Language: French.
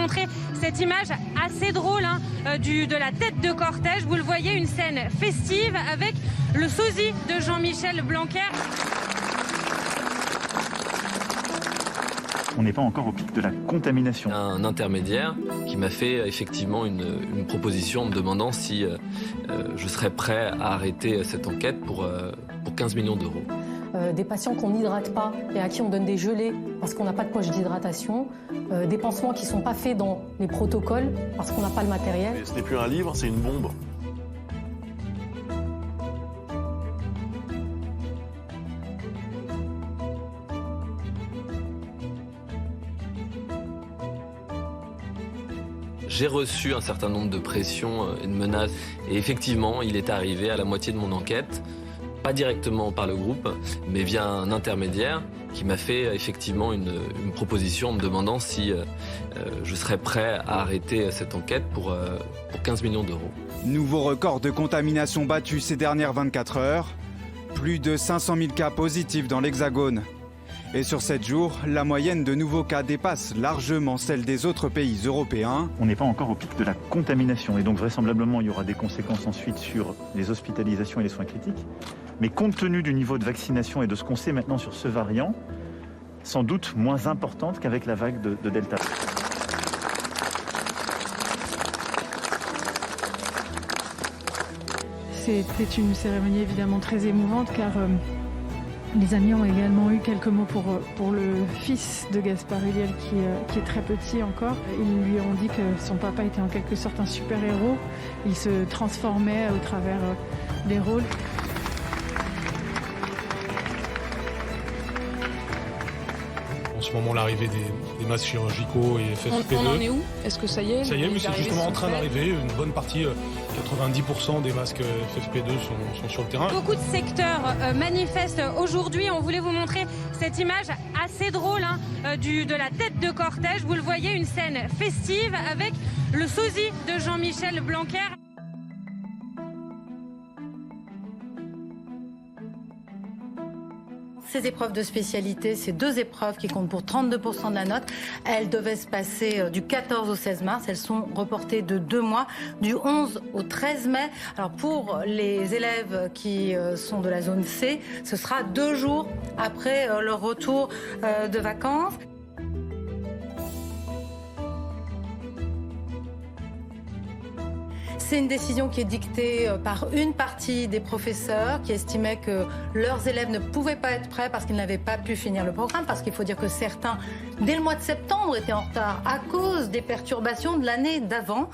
montrer cette image assez drôle de la tête de cortège. Vous le voyez, une scène festive avec le sosie de Jean-Michel Blanquer. On n'est pas encore au pic de la contamination. Un intermédiaire qui m'a fait effectivement une proposition en me demandant si je serais prêt à arrêter cette enquête pour 15 millions d'euros. Des patients qu'on n'hydrate pas et à qui on donne des gelées parce qu'on n'a pas de poche d'hydratation, des pansements qui ne sont pas faits dans les protocoles parce qu'on n'a pas le matériel. Et ce n'est plus un livre, c'est une bombe. J'ai reçu un certain nombre de pressions et de menaces. Et effectivement, il est arrivé à la moitié de mon enquête, pas directement par le groupe, mais via un intermédiaire qui m'a fait effectivement une proposition en me demandant si je serais prêt à arrêter cette enquête pour 15 millions d'euros. Nouveau record de contamination battu ces dernières 24 heures. Plus de 500 000 cas positifs dans l'Hexagone. Et sur 7 jours, la moyenne de nouveaux cas dépasse largement celle des autres pays européens. On n'est pas encore au pic de la contamination et donc vraisemblablement il y aura des conséquences ensuite sur les hospitalisations et les soins critiques. Mais compte tenu du niveau de vaccination et de ce qu'on sait maintenant sur ce variant, sans doute moins importante qu'avec la vague de Delta. C'était une cérémonie évidemment très émouvante car les amis ont également eu quelques mots pour le fils de Gaspard Ulliel qui est très petit encore. Ils lui ont dit que son papa était en quelque sorte un super-héros. Il se transformait au travers des rôles. En ce moment, l'arrivée des masques chirurgicaux et FFP2. On en est où? Est-ce que ça y est? Ça y est, mais c'est justement en train d'arriver. Une bonne partie, 90% des masques FFP2 sont sur le terrain. Beaucoup de secteurs manifestent aujourd'hui. On voulait vous montrer cette image assez drôle de la tête de cortège. Vous le voyez, une scène festive avec le sosie de Jean-Michel Blanquer. Ces épreuves de spécialité, c'est 2 épreuves qui comptent pour 32% de la note. Elles devaient se passer du 14 au 16 mars. Elles sont reportées de 2 mois, du 11 au 13 mai. Alors pour les élèves qui sont de la zone C, ce sera 2 jours après leur retour de vacances. C'est une décision qui est dictée par une partie des professeurs qui estimaient que leurs élèves ne pouvaient pas être prêts parce qu'ils n'avaient pas pu finir le programme, parce qu'il faut dire que certains, dès le mois de septembre, étaient en retard à cause des perturbations de l'année d'avant.